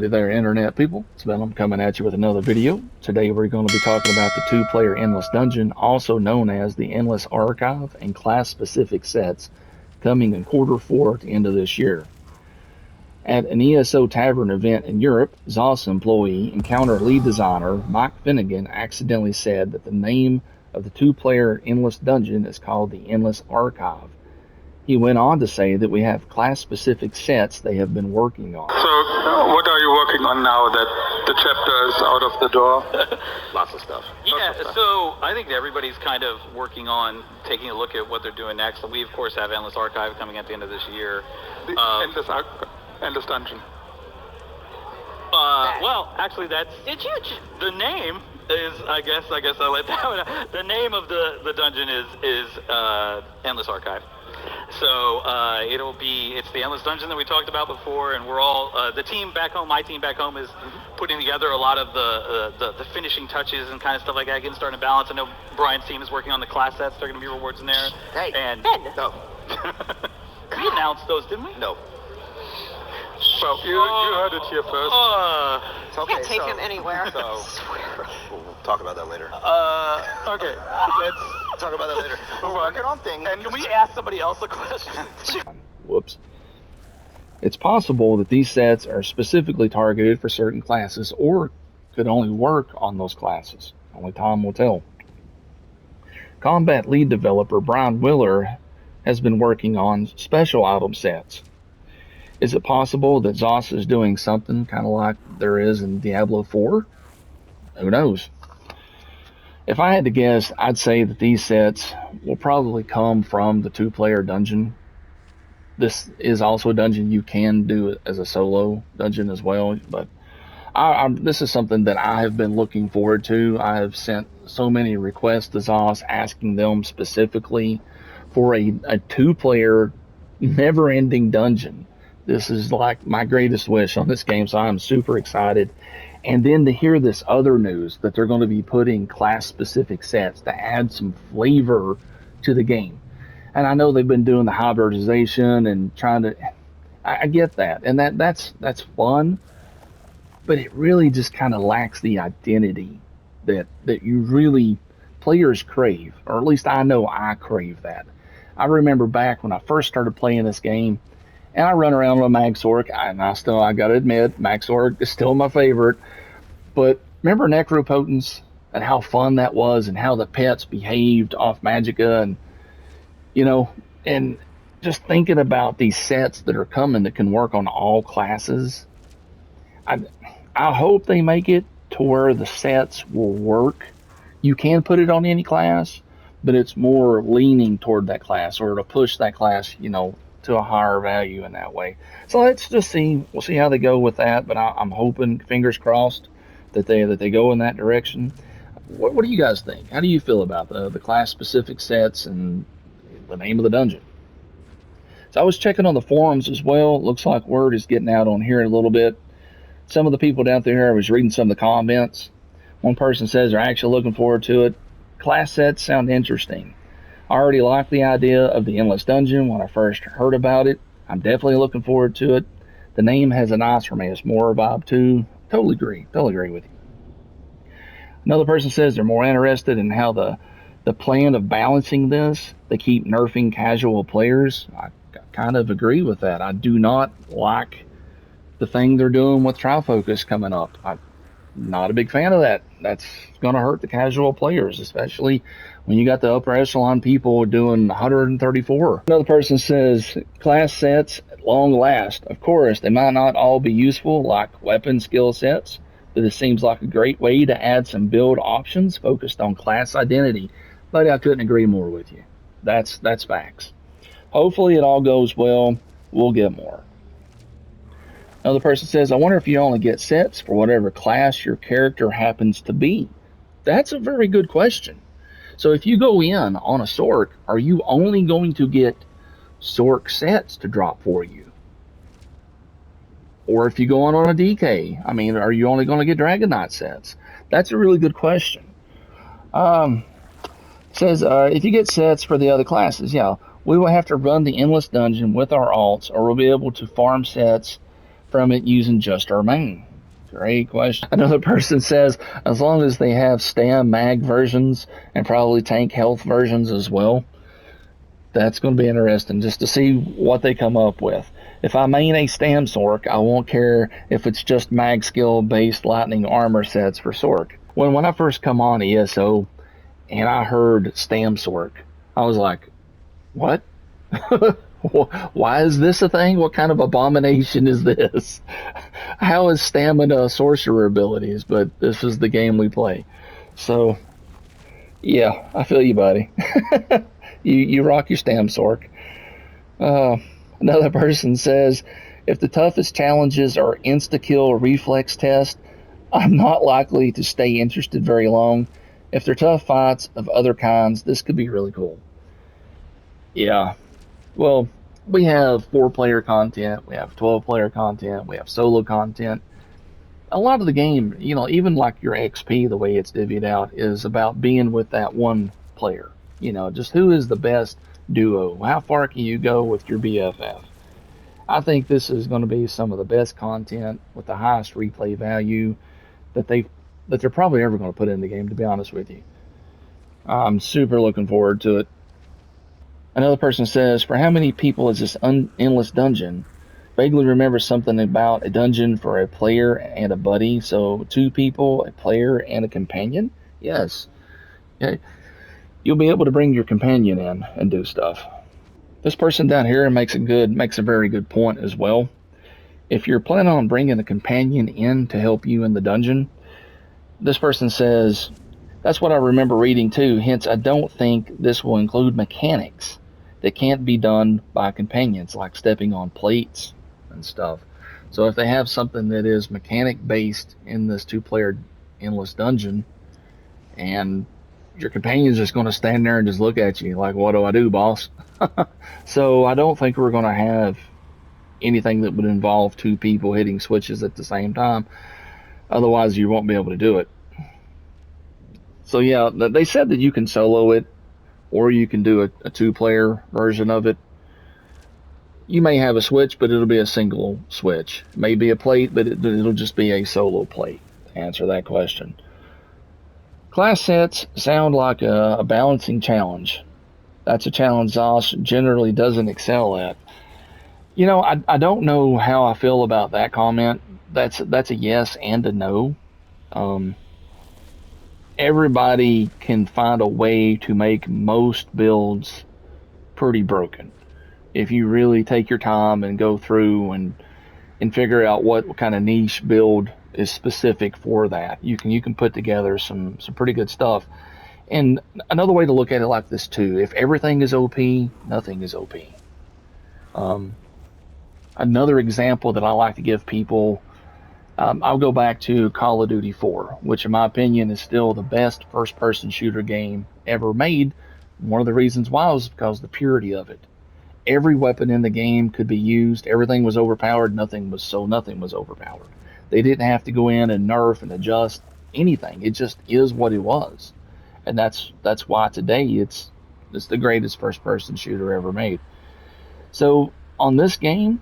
Howdy there, Internet people. It's Ben. I'm coming at you with another video. Today we're going to be talking about the two-player Endless Dungeon, also known as the Endless Archive, and class-specific sets coming in Q4 at the end of this year. At an Eso Tavern event in Europe, ZOS employee and counter lead designer Mike Finnigan accidentally said that the name of the two-player Endless Dungeon is called the Endless Archive. He went on to say that we have class-specific sets they have been working on. So, what are you working on now that the chapter is out of the door? Lots of stuff. Yeah, so I think everybody's kind of working on taking a look at what they're doing next. We, of course, have Endless Archive coming at the end of this year. The Endless Dungeon. Well, actually, it's huge. The name is, I guess I let that one out. The name of the dungeon is Endless Archive. So it's the Endless Dungeon that we talked about before, and we're all the team back home. My team back home is putting together a lot of the finishing touches and kind of stuff like that, getting started to balance. I know Brian's team is working on the class sets. There are going to be rewards in there. Hey, and Ben. No, we announced those, didn't we? No. Well, you heard it here first. It's okay, can't take him anywhere. So, we'll talk about that later. Okay, let's talk about that later. We're working on things. And can we ask somebody else a question? Whoops. It's possible that these sets are specifically targeted for certain classes or could only work on those classes. Only time will tell. Combat lead developer Brian Willer has been working on special item sets. Is it possible that ZOS is doing something kind of like there is in Diablo 4? Who knows? If I had to guess, I'd say that these sets will probably come from the two-player dungeon. This is also a dungeon you can do as a solo dungeon as well, but this is something that I have been looking forward to. I have sent so many requests to ZOS asking them specifically for a two-player, never-ending dungeon. This is like my greatest wish on this game, so I'm super excited. And then to hear this other news that they're going to be putting class-specific sets to add some flavor to the game. And I know they've been doing the hybridization and trying to... I get that, and that's fun, but it really just kind of lacks the identity that you really... players crave, or at least I know I crave that. I remember back when I first started playing this game, and I run around with a Magsork, and I gotta admit, Magsork is still my favorite. But remember Necropotence and how fun that was and how the pets behaved off Magicka and just thinking about these sets that are coming that can work on all classes. I hope they make it to where the sets will work. You can put it on any class, but it's more leaning toward that class or to push that class, to a higher value in that way. So let's just see. We'll see how they go with that, but I'm hoping, fingers crossed, that they go in that direction. What do you guys think? How do you feel about the class-specific sets and the name of the dungeon? So I was checking on the forums as well. It looks like word is getting out on here a little bit. Some of the people down there, I was reading some of the comments. One person says they're actually looking forward to it. Class sets sound interesting. I already liked the idea of the Endless Dungeon when I first heard about it. I'm definitely looking forward to it. The name has a nice Romance More vibe too. Totally agree with you. Another person says they're more interested in how the plan of balancing this. They keep nerfing casual players. I kind of agree with that. I do not like the thing they're doing with Trifocus coming up. I'm not a big fan of that. That's going to hurt the casual players, especially when you got the upper echelon people doing 134. Another person says, class sets at long last. Of course, they might not all be useful like weapon skill sets, but this seems like a great way to add some build options focused on class identity. But I couldn't agree more with you. That's facts. Hopefully it all goes well. We'll get more. Another person says, I wonder if you only get sets for whatever class your character happens to be. That's a very good question. So if you go in on a Sork, are you only going to get Sork sets to drop for you? Or if you go on a DK, are you only going to get Dragon Knight sets? That's a really good question. Says, if you get sets for the other classes, we will have to run the Endless Dungeon with our alts, or we'll be able to farm sets from it using just our main. Great question. Another person says, as long as they have stam mag versions and probably tank health versions as well, that's going to be interesting just to see what they come up with. If I main a Stam Sork, I won't care if it's just mag skill based lightning armor sets for Sork. When I first come on ESO and I heard Stam Sork, I was like, what? Why is this a thing? What kind of abomination is this? How is stamina sorcerer abilities? But this is the game we play. So, yeah, I feel you, buddy. You rock your Stam Sork. Another person says, if the toughest challenges are insta-kill reflex test, I'm not likely to stay interested very long. If they're tough fights of other kinds, this could be really cool. Yeah. Well, we have 4-player content, we have 12-player content, we have solo content. A lot of the game, even like your XP, the way it's divvied out, is about being with that one player. Just who is the best duo? How far can you go with your BFF? I think this is going to be some of the best content with the highest replay value that they're probably ever going to put in the game, to be honest with you. I'm super looking forward to it. Another person says, for how many people is this endless dungeon? Vaguely remember something about a dungeon for a player and a buddy, so 2 people, a player and a companion? Yes. Yeah. You'll be able to bring your companion in and do stuff. This person down here makes a very good point as well. If you're planning on bringing a companion in to help you in the dungeon, this person says, that's what I remember reading too, hence I don't think this will include mechanics that can't be done by companions, like stepping on plates and stuff. So if they have something that is mechanic based in this 2-player endless dungeon, and your companion's just going to stand there and just look at you like, what do I do, boss? So I don't think we're going to have anything that would involve 2 people hitting switches at the same time. Otherwise, you won't be able to do it. So yeah, they said that you can solo it, or you can do a 2-player version of it. You may have a switch, but it'll be a single switch. It may be a plate, but it'll just be a solo plate, to answer that question. Class sets sound like a balancing challenge. That's a challenge Zosh generally doesn't excel at. I don't know how I feel about that comment. That's a yes and a no. Everybody can find a way to make most builds pretty broken. If you really take your time and go through and figure out what kind of niche build is specific for that, you can put together some pretty good stuff. And another way to look at it like this too, if everything is OP, nothing is OP. Another example that I like to give people, I'll go back to Call of Duty 4, which in my opinion is still the best first-person shooter game ever made. One of the reasons why was because of the purity of it. Every weapon in the game could be used. Everything was overpowered. Nothing was overpowered. They didn't have to go in and nerf and adjust anything. It just is what it was. And that's why today it's the greatest first-person shooter ever made. So on this game,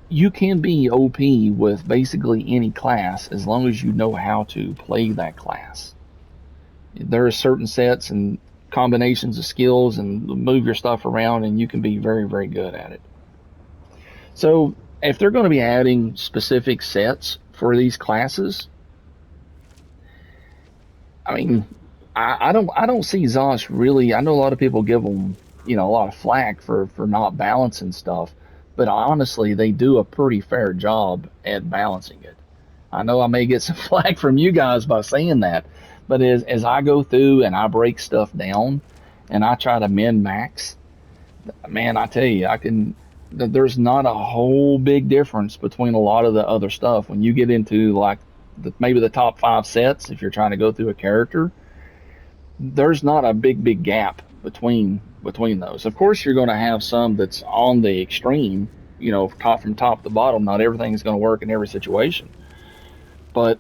you can be OP with basically any class as long as you know how to play that class. There are certain sets and combinations of skills and move your stuff around, and you can be very, very good at it. So if they're going to be adding specific sets for these classes, I mean, I don't see Zosh really. I know a lot of people give them a lot of flack for not balancing stuff, but honestly, they do a pretty fair job at balancing it. I know I may get some flack from you guys by saying that, but as I go through and I break stuff down and I try to min-max, man, I tell you, there's not a whole big difference between a lot of the other stuff. When you get into like maybe the top 5 sets, if you're trying to go through a character, there's not a big gap between those. Of course, you're going to have some that's on the extreme, from top to bottom. Not everything is going to work in every situation, but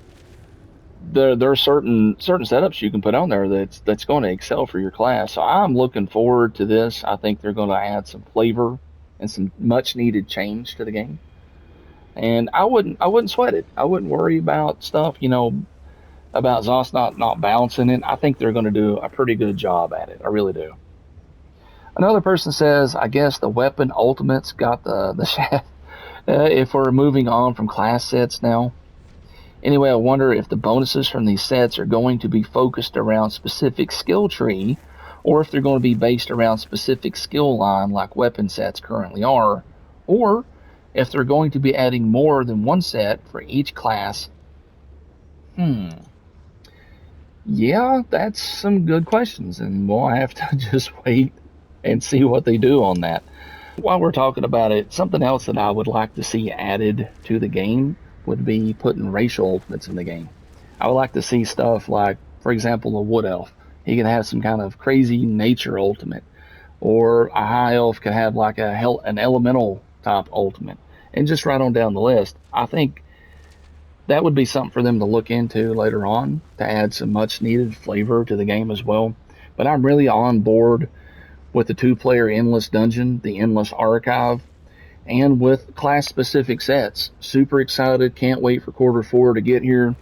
there are certain setups you can put on there that's going to excel for your class. So I'm looking forward to this. I think they're going to add some flavor and some much needed change to the game. And I wouldn't sweat it. I wouldn't worry about stuff, about ZOS not balancing it. I think they're going to do a pretty good job at it. I really do. Another person says, I guess the weapon ultimates got the shaft. If we're moving on from class sets now. Anyway, I wonder if the bonuses from these sets are going to be focused around specific skill tree, or if they're going to be based around specific skill line like weapon sets currently are, or if they're going to be adding more than one set for each class. Yeah, that's some good questions, and we'll have to just wait and see what they do on that. While we're talking about it, something else that I would like to see added to the game would be putting racial ultimates in the game. I would like to see stuff like, for example, a wood elf. He could have some kind of crazy nature ultimate, or a high elf could have like an elemental type ultimate, and just right on down the list. I think that would be something for them to look into later on to add some much needed flavor to the game as well. But I'm really on board with the 2-player endless dungeon, the endless archive, and with class specific sets. Super excited, can't wait for Q4 to get here.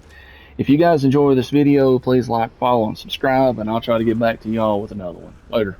If you guys enjoy this video, please like, follow, and subscribe, and I'll try to get back to y'all with another one. Later.